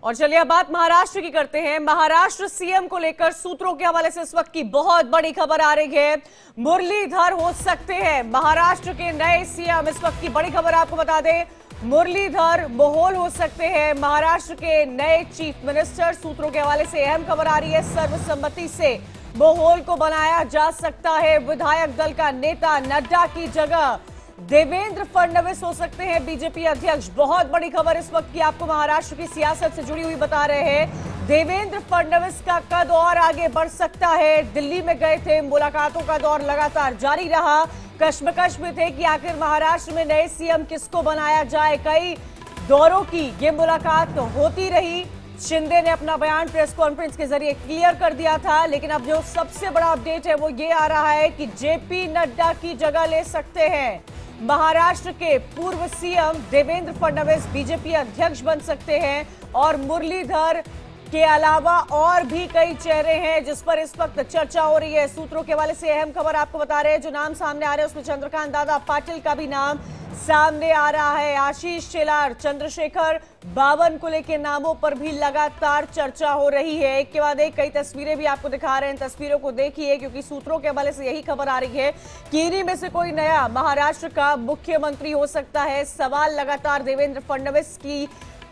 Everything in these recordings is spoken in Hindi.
और चलिए अब बात महाराष्ट्र की करते हैं। महाराष्ट्र सीएम को लेकर सूत्रों के हवाले से इस वक्त की बहुत बड़ी खबर आ रही है। मुरलीधर हो सकते हैं महाराष्ट्र के नए सीएम। इस वक्त की बड़ी खबर आपको बता दें, मुरलीधर मोहोल हो सकते हैं महाराष्ट्र के नए चीफ मिनिस्टर। सूत्रों के हवाले से अहम खबर आ रही है। सर्वसम्मति से मोहोल को बनाया जा सकता है विधायक दल का नेता। नड्डा की जगह देवेंद्र फडणवीस हो सकते हैं बीजेपी अध्यक्ष। बहुत बड़ी खबर इस वक्त की आपको महाराष्ट्र की सियासत से जुड़ी हुई बता रहे हैं। देवेंद्र फडणवीस का कद और आगे बढ़ सकता है। दिल्ली में गए थे, मुलाकातों का दौर लगातार जारी रहा। कश्मकश में थे कि आखिर महाराष्ट्र में नए सीएम किसको बनाया जाए। कई दौरों की ये मुलाकात होती रही। शिंदे ने अपना बयान प्रेस कॉन्फ्रेंस के जरिए क्लियर कर दिया था, लेकिन अब जो सबसे बड़ा अपडेट है वो ये आ रहा है कि जेपी नड्डा की जगह ले सकते हैं महाराष्ट्र के पूर्व सीएम देवेंद्र फडणवीस। बीजेपी अध्यक्ष बन सकते हैं और मुरलीधर के अलावा और भी कई चेहरे हैं जिस पर इस वक्त चर्चा हो रही है। सूत्रों के हवाले से अहम खबर आपको बता रहे हैं। जो नाम सामने आ रहे हैं उसमें चंद्रकांत दादा पाटिल का भी नाम सामने आ रहा है। आशीष शेलार, चंद्रशेखर बावनकुले के नामों पर भी लगातार चर्चा हो रही है। एक के बाद एक कई तस्वीरें भी आपको दिखा रहे हैं। तस्वीरों को देखिए, क्योंकि सूत्रों के हवाले से यही खबर आ रही है कि इन्हीं में से कोई नया महाराष्ट्र का मुख्यमंत्री हो सकता है। सवाल लगातार देवेंद्र फडणवीस की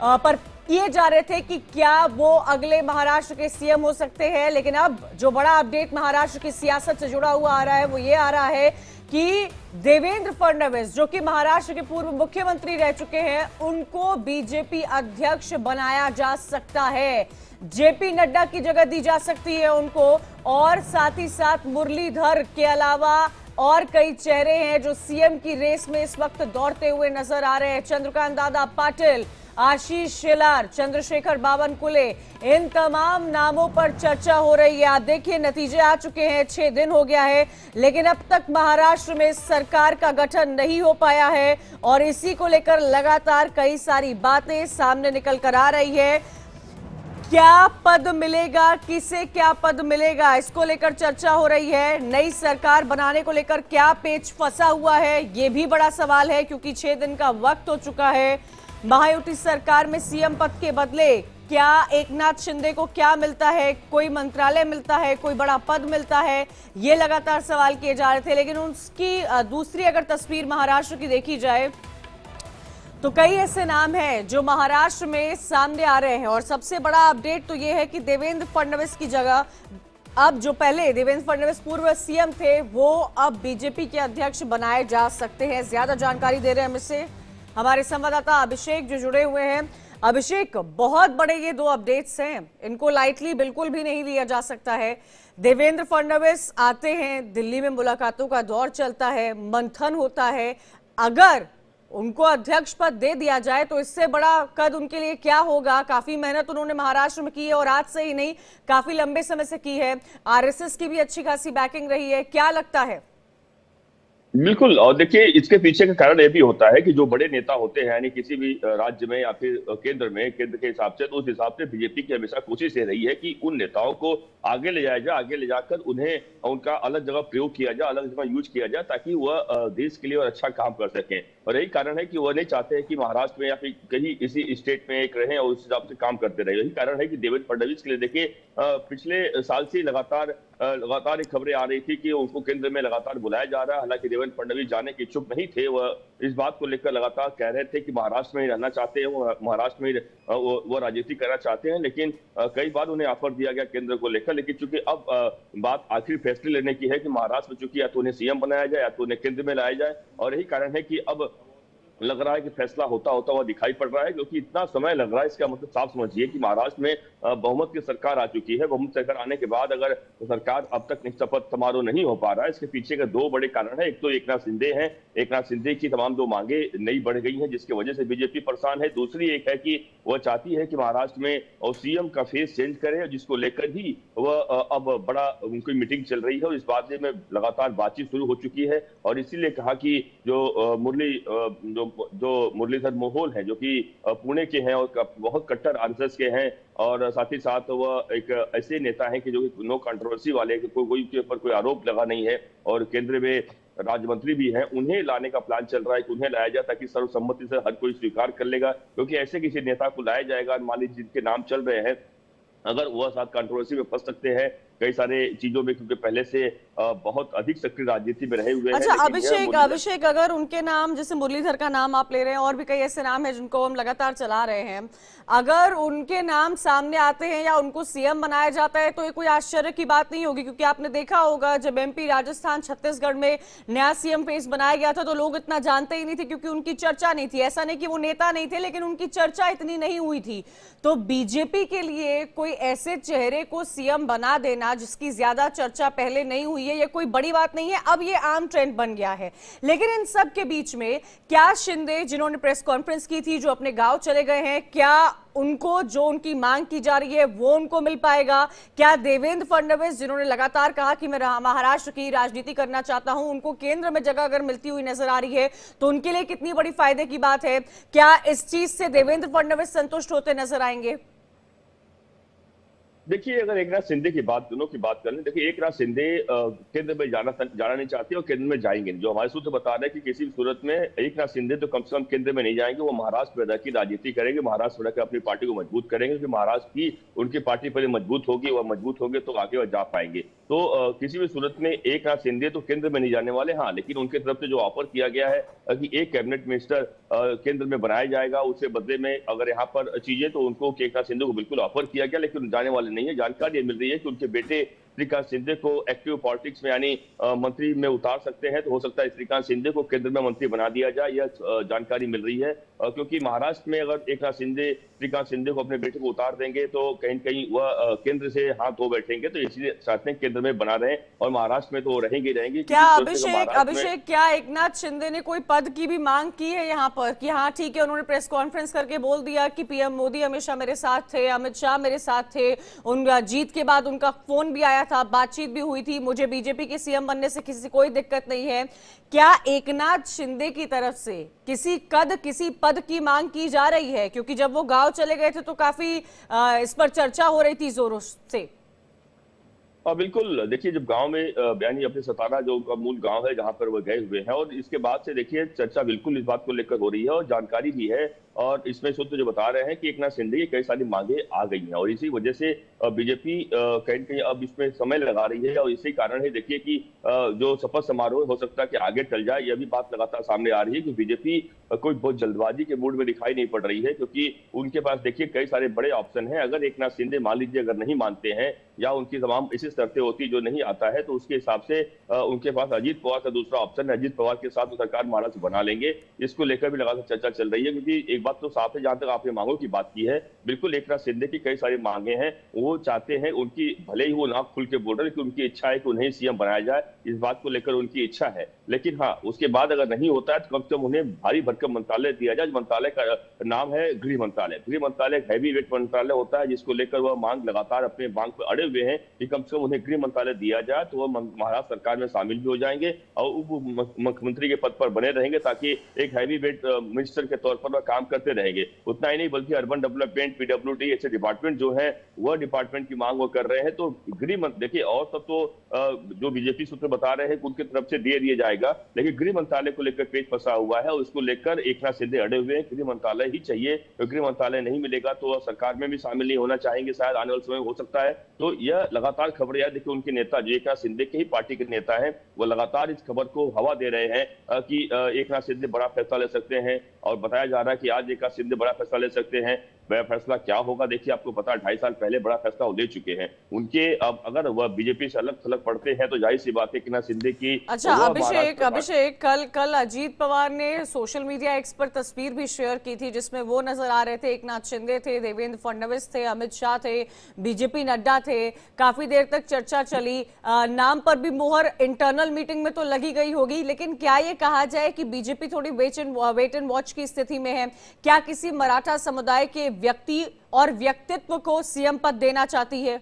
पर किए जा रहे थे कि क्या वो अगले महाराष्ट्र के सीएम हो सकते हैं, लेकिन अब जो बड़ा अपडेट महाराष्ट्र की सियासत से जुड़ा हुआ आ रहा है वो ये आ रहा है कि देवेंद्र फडणवीस, जो कि महाराष्ट्र के पूर्व मुख्यमंत्री रह चुके हैं, उनको बीजेपी अध्यक्ष बनाया जा सकता है। जेपी नड्डा की जगह दी जा सकती है उनको। और साथ ही साथ मुरलीधर के अलावा और कई चेहरे हैं जो सीएम की रेस में इस वक्त दौड़ते हुए नजर आ रहे हैं। चंद्रकांत दादा पाटिल, आशीष शेलार, चंद्रशेखर बावनकुले, इन तमाम नामों पर चर्चा हो रही है। आप देखिए, नतीजे आ चुके हैं, 6 दिन हो गया है, लेकिन अब तक महाराष्ट्र में सरकार का गठन नहीं हो पाया है और इसी को लेकर लगातार कई सारी बातें सामने निकल कर आ रही है। क्या पद मिलेगा, किसे क्या पद मिलेगा, इसको लेकर चर्चा हो रही है। नई सरकार बनाने को लेकर क्या पेच फंसा हुआ है, ये भी बड़ा सवाल है, क्योंकि 6 दिन का वक्त हो चुका है। महायुति सरकार में सीएम पद के बदले क्या एकनाथ शिंदे को क्या मिलता है, कोई मंत्रालय मिलता है, कोई बड़ा पद मिलता है, ये लगातार सवाल किए जा रहे थे। लेकिन उसकी दूसरी अगर तस्वीर महाराष्ट्र की देखी जाए तो कई ऐसे नाम हैं जो महाराष्ट्र में सामने आ रहे हैं। और सबसे बड़ा अपडेट तो ये है कि देवेंद्र फडणवीस की जगह अब जो पहले देवेंद्र फडणवीस पूर्व सीएम थे वो अब बीजेपी के अध्यक्ष बनाए जा सकते हैं। ज्यादा जानकारी दे रहे हैं हमसे हमारे संवाददाता अभिषेक जो जुड़े हुए हैं। अभिषेक, बहुत बड़े ये 2 अपडेट्स हैं, इनको लाइटली बिल्कुल भी नहीं लिया जा सकता है। देवेंद्र फडणवीस आते हैं, दिल्ली में मुलाकातों का दौर चलता है, मंथन होता है। अगर उनको अध्यक्ष पद दे दिया जाए तो इससे बड़ा कद उनके लिए क्या होगा। काफी मेहनत उन्होंने महाराष्ट्र में की है और आज से ही नहीं, काफी लंबे समय से की है। आरएसएस की भी अच्छी खासी बैकिंग रही है। क्या लगता है? बिल्कुल। और देखिए, इसके पीछे का कारण यह भी होता है कि जो बड़े नेता होते हैं, यानी किसी भी राज्य में या फिर केंद्र के हिसाब से, तो उस हिसाब से बीजेपी की हमेशा कोशिश ये रही है कि उन नेताओं को आगे ले जाया जाए, आगे ले जाकर उन्हें उनका अलग जगह प्रयोग किया जाए, अलग जगह यूज किया जाए, ताकि वह देश के लिए और अच्छा काम कर सकें। और यही कारण है कि वह नहीं चाहते हैं कि महाराष्ट्र में या फिर कहीं इसी स्टेट में एक रहें और उस हिसाब से काम करते रहे। यही कारण है कि देवेंद्र फडणवीस के लिए देखिए, पिछले साल से लगातार एक खबरें आ रही थी कि उनको केंद्र में लगातार बुलाया जा रहा है। हालांकि देवेंद्र फडणवीस जाने के इच्छुक नहीं थे। वह इस बात को लेकर लगातार कह रहे थे कि महाराष्ट्र में ही रहना चाहते हैं, वो महाराष्ट्र में वो राजनीति करना चाहते हैं। लेकिन कई बार उन्हें ऑफर दिया गया केंद्र को लेकर, लेकिन चूंकि अब बात आखिर फैसले लेने की है कि महाराष्ट्र में चूंकि या तो उन्हें सीएम बनाया जाए या तो उन्हें केंद्र में लाया जाए। और यही कारण है कि अब लग रहा है कि फैसला होता हुआ दिखाई पड़ रहा है, क्योंकि इतना समय लग रहा है। इसका मतलब साफ समझिए कि महाराष्ट्र में बहुमत की सरकार आ चुकी है। बहुमत सरकार आने के बाद अगर सरकार अब तक शपथ समारोह नहीं हो पा रहा है, इसके पीछे के 2 बड़े कारण है। एक तो एकनाथ शिंदे हैं, एकनाथ शिंदे की तमाम 2 मांगे नई बढ़ गई हैं, जिसकी वजह से बीजेपी परेशान है। दूसरी एक है कि वह चाहती है कि महाराष्ट्र में और सीएम का फेस चेंज करे, जिसको लेकर ही वह अब बड़ा उनकी मीटिंग चल रही है और इस बारे में लगातार बातचीत शुरू हो चुकी है। और इसीलिए कहा कि जो मुरलीधर मोहोल हैं, जो कि पुणे के हैं और बहुत कट्टर आरएसएस के हैं, और साथ ही साथ वह एक ऐसे नेता हैं कि जो नो कंट्रोवर्सी वाले, कोई के ऊपर कोई आरोप लगा नहीं है और केंद्र में राज्य मंत्री भी हैं, उन्हें लाने का प्लान चल रहा है कि उन्हें लाया जाए, ताकि सर्वसम्मति से हर कोई स्वीकार कर लेगा। क्योंकि ऐसे किसी नेता को लाया जाएगा, मान लीजिए जिनके नाम चल रहे हैं, अगर वह साथ कंट्रोवर्सी में फंस सकते हैं कई सारे चीजों में, क्योंकि पहले से बहुत अधिक सक्रिय राजनीति में रहे हुए हैं। अच्छा लेकिन अभिषेक, अगर उनके नाम, जैसे मुरलीधर का नाम आप ले रहे हैं और भी कई ऐसे नाम हैं जिनको हम लगातार चला रहे हैं, अगर उनके नाम सामने आते हैं या उनको सीएम बनाया जाता है तो ये कोई आश्चर्य की बात नहीं होगी। क्योंकि आपने देखा होगा जब एमपी, राजस्थान, छत्तीसगढ़ में नया सीएम फेस बनाया गया था तो लोग इतना जानते ही नहीं थे, क्योंकि उनकी चर्चा नहीं थी। ऐसा नहीं कि वो नेता नहीं थे, लेकिन उनकी चर्चा इतनी नहीं हुई थी। तो बीजेपी के लिए कोई ऐसे चेहरे को सीएम बना देना जिसकी ज्यादा चर्चा पहले नहीं हुई है, ये कोई बड़ी बात नहीं है। अब ये आम ट्रेंड बन गया है। लेकिन इन सब के बीच में क्या शिंदे, जिन्होंने प्रेस कॉन्फ्रेंस की थी, जो अपने गांव चले गए हैं, क्या उनको जो उनकी मांग की जा रही है वो उनको मिल पाएगा? क्या देवेंद्र फडणवीस, जिन्होंने लगातार कहा कि मैं महाराष्ट्र की राजनीति करना चाहता हूं, उनको केंद्र में जगह अगर मिलती हुई नजर आ रही है तो उनके लिए कितनी बड़ी फायदे की बात है? क्या इस चीज से देवेंद्र फडणवीस संतुष्ट होते नजर आएंगे? देखिए, अगर एकनाथ शिंदे की बात, दोनों की बात कर लें, देखिए एकनाथ शिंदे केंद्र में जाना नहीं चाहते और केंद्र में जाएंगे। जो हमारे सूत्र बता रहे हैं कि किसी भी सूरत में एकनाथ शिंदे तो कम से कम केंद्र में नहीं जाएंगे, वो महाराष्ट्र में की राजनीति करेंगे, महाराष्ट्र में अपनी पार्टी को मजबूत करेंगे। क्योंकि महाराष्ट्र की उनकी पार्टी पहले मजबूत होगी, वह मजबूत होगी तो आगे वह जा पाएंगे। तो किसी भी सूरत में एकनाथ शिंदे तो केंद्र में नहीं जाने वाले। हाँ, लेकिन उनकी तरफ से जो ऑफर किया गया है कि एक कैबिनेट मिनिस्टर केंद्र में बनाया जाएगा, उसके बदले में अगर यहाँ पर चीजें, तो उनको एकनाथ शिंदे को बिल्कुल ऑफर किया गया, लेकिन जाने वाले नहीं है। जानकारी मिल रही है कि उनके बेटे श्रीकांत शिंदे को एक्टिव पॉलिटिक्स में, यानी मंत्री में उतार सकते हैं। तो हो सकता है श्रीकांत शिंदे को केंद्र में मंत्री बना दिया जाए, यह जानकारी मिल रही है। क्योंकि महाराष्ट्र में अगर एकनाथ शिंदे श्रीकांत शिंदे को, अपने बेटे को उतार देंगे तो कहीं कहीं वह केंद्र से हाथ धो बैठेंगे। तो इसलिए चाहते हैं केंद्र में बना रहे, और महाराष्ट्र में तो रहेंगे। क्या अभिषेक, क्या एकनाथ शिंदे ने कोई पद की भी मांग की है यहाँ पर? कि हाँ ठीक है, उन्होंने प्रेस कॉन्फ्रेंस करके बोल दिया कि पीएम मोदी हमेशा मेरे साथ थे, अमित शाह मेरे साथ थे, उन जीत के बाद उनका फोन भी आया था, बातचीत भी हुई थी, मुझे बीजेपी के सीएम बनने से किसी कोई दिक्कत नहीं है। क्या एकनाथ शिंदे की तरफ से किसी पद की मांग की जा रही है? क्योंकि जब वो गांव चले गए थे तो काफी इस पर चर्चा हो रही थी जोरों से। बिल्कुल, देखिए जब गांव में यानी अपने सतारा जो उनका मूल गांव है जहां पर वो गए हुए हैं, और इसके बाद से देखिए चर्चा बिल्कुल इस बात को लेकर हो रही है, और जानकारी भी है। और इसमें सूत्र जो बता रहे हैं कि एकनाथ शिंदे की कई सारी मांगे आ गई हैं, और इसी वजह से बीजेपी कहीं कहीं अब इसमें समय लगा रही है। और इसी कारण है देखिए कि जो शपथ समारोह हो सकता है कि आगे चल जाए, यह भी बात लगातार सामने आ रही है कि बीजेपी कोई बहुत जल्दबाजी के मूड में दिखाई नहीं पड़ रही है। क्योंकि उनके पास देखिए कई सारे बड़े ऑप्शन हैं। अगर एकनाथ शिंदे मान लीजिए अगर नहीं मानते हैं, या उनकी तमाम ऐसी शर्तें होती जो नहीं आता है, तो उसके हिसाब से उनके पास अजीत पवार का दूसरा ऑप्शन है। अजीत पवार के साथ वो सरकार महाराष्ट्र बना लेंगे। इसको लेकर भी लगातार चर्चा चल रही है। क्योंकि एक बात तो साफ है, जहां तक आपने मांगों की बात की है, बिल्कुल एकनाथ शिंदे की कई सारी मांगे हैं। वो चाहते हैं, उनकी भले ही वो नाक खुल के बोल रहे हैं कि उनकी इच्छा है कि उन्हें सीएम बनाया जाए, इस बात को लेकर उनकी इच्छा है। लेकिन हाँ, उसके बाद अगर नहीं होता है तो कम से कम उन्हें भारी भरकम मंत्रालय दिया जाए। मंत्रालय का नाम है गृह मंत्रालय। गृह मंत्रालय एक हैवी वेट मंत्रालय होता है, जिसको लेकर वह मांग लगातार अपने मांग पर अड़े हुए हैं कि कम से कम उन्हें गृह मंत्रालय दिया जाए, तो वह महाराष्ट्र सरकार में शामिल भी हो जाएंगे और उप मुख्यमंत्री के पद पर बने रहेंगे, ताकि एक हैवी वेट मिनिस्टर के तौर पर वह काम करते रहेंगे। उतना ही नहीं, बल्कि अर्बन डेवलपमेंट, पीडब्ल्यूडी ऐसे डिपार्टमेंट जो है, वह डिपार्टमेंट की मांग वो कर रहे हैं। तो गृह मंत्री देखिए, और सब तो जो बीजेपी सूत्र बता रहे हैं कि उनकी तरफ से दे दिया जाएगा, लेकिन गृह मंत्रालय को लेकर पेच फंसा हुआ है, और उसको लेकर एकनाथ शिंदे अड़े हुए हैं। गृह मंत्रालय ही चाहिए, तो गृह मंत्रालय नहीं मिलेगा तो वह सरकार में भी शामिल नहीं होना चाहेंगे, शायद आने वाले समय हो सकता है। तो यह लगातार खबरें यार, देखिए उनके नेता जो एकनाथ शिंदे के ही पार्टी के नेता हैं, वो लगातार इस खबर को हवा दे रहे हैं कि एकनाथ शिंदे बड़ा फैसला ले सकते हैं। और बताया जा रहा है कि आज एकनाथ शिंदे बड़ा फैसला ले सकते हैं। वह फैसला क्या होगा, देखिए आपको पता है 2.5 साल पहले बड़ा फैसला ले चुके हैं उनके। अब अगर वह बीजेपी से अलग थलग पड़ते हैं तो जाहिर सी बात है एकनाथ शिंदे की। अच्छा अभिषेक, कल अजीत पवार ने सोशल मीडिया एक्स पर तस्वीर भी शेयर की थी, जिसमें वो नजर आ रहे थे, एकनाथ शिंदे थे, देवेंद्र फडणवीस थे, अमित शाह थे, बीजेपी नड्डा थे। काफी देर तक चर्चा चली, नाम पर भी मोहर इंटरनल मीटिंग में तो लगी गई होगी। लेकिन क्या ये कहा जाए कि बीजेपी थोड़ी वेट एंड वॉच की स्थिति में है? क्या किसी मराठा समुदाय के व्यक्ति और व्यक्तित्व को सीएम पद देना चाहती है?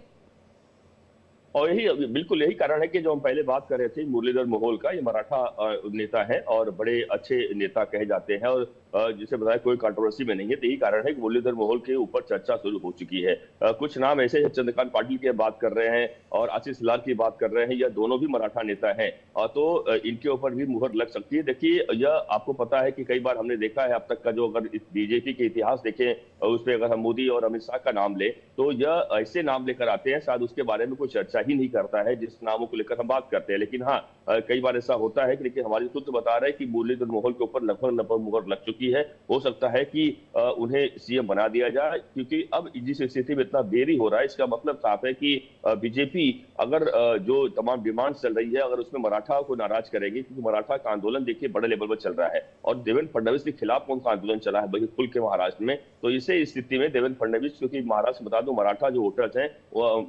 और यही बिल्कुल यही कारण है कि जो हम पहले बात कर रहे थे मुरलीधर मोहोल का, ये मराठा नेता है और बड़े अच्छे नेता कहे जाते हैं। और जिसे बताया कोई कंट्रोवर्सी में नहीं है। तो यही कारण है कि मुरलीधर मोहोल के ऊपर चर्चा शुरू हो चुकी है। कुछ नाम ऐसे हैं, चंद्रकांत पाटिल की बात कर रहे हैं और आशीष लाल की बात कर रहे हैं, यह दोनों भी मराठा नेता हैं। तो इनके ऊपर भी मुहर लग सकती है। देखिए, यह आपको पता है कि कई बार हमने देखा है अब तक का, जो अगर बीजेपी के इतिहास देखें उसमें अगर हम मोदी और अमित शाह का नाम ले, तो यह ऐसे नाम लेकर आते हैं शायद उसके बारे में कोई चर्चा ही नहीं करता है जिस नामों को लेकर हम बात करते हैं। लेकिन हाँ, कई बार ऐसा होता है कि देखिए हमारे सूत्र बता रहे हैं कि मुरलीधर मोहोल के ऊपर लगभग मुहर लग चुकी है। हो सकता है कि उन्हें सीएम बना दिया जाए, क्योंकि अब जिस स्थिति में इतना देरी हो रहा है, इसका मतलब साफ है कि बीजेपी अगर जो तमाम डिमांड चल रही है अगर उसमें मराठा को नाराज करेगी, क्योंकि मराठा का आंदोलन देखिए बड़े लेवल पर चल रहा है और देवेंद्र फडणवीस के खिलाफ कौन सा आंदोलन चला है बल्कि खुल के महाराष्ट्र में। तो इसे स्थिति में देवेंद्र फडणवीस, क्योंकि महाराष्ट्र बता दो मराठा जो वोटर्स हैं,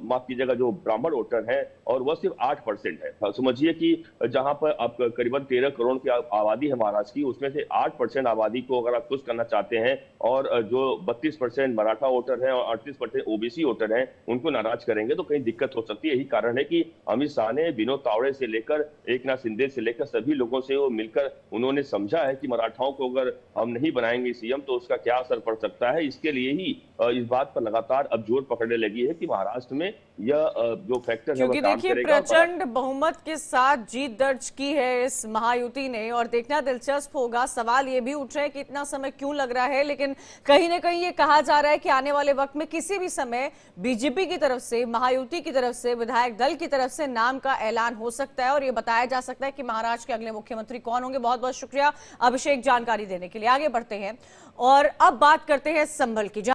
माफ कीजिएगा, जो ब्राह्मण वोटर है और वह सिर्फ 8% है। समझिए कि जहां पर आप करीबन 13 करोड़ की आबादी है महाराष्ट्र की, उसमें से 8% आबादी को अगर आप खुश करना चाहते हैं और जो 32% मराठा वोटर है और 38% ओबीसी वोटर है उनको नाराज करेंगे तो कहीं दिक्कत हो सकती है। यही कारण है कि अमित शाह ने विनोद तावड़े से लेकर एकनाथ शिंदे से लेकर सभी लोगों से वो मिलकर उन्होंने समझा है कि मराठाओं को अगर हम नहीं बनाएंगे सीएम तो उसका क्या असर पड़ सकता है। इसके लिए ही इस बात पर लगातार अब जोर पकड़ने लगी है कि महाराष्ट्र में यह जो फैक्टर है क्योंकि देखिए प्रचंड बहुमत के साथ जीत दर्ज की है इस महायुति ने और देखना दिलचस्प होगा। सवाल ये भी उठ रहे हैं कि इतना समय क्यों लग रहा है, लेकिन कहीं ना कहीं ये कहा जा रहा है कि आने वाले वक्त में किसी भी समय बीजेपी की तरफ से, महायुति की तरफ से, विधायक दल की तरफ से नाम का ऐलान हो सकता है और ये बताया जा सकता है कि महाराष्ट्र के अगले मुख्यमंत्री कौन होंगे। बहुत बहुत शुक्रिया अभिषेक जानकारी देने के लिए। आगे बढ़ते हैं और अब बात करते हैं संभल की।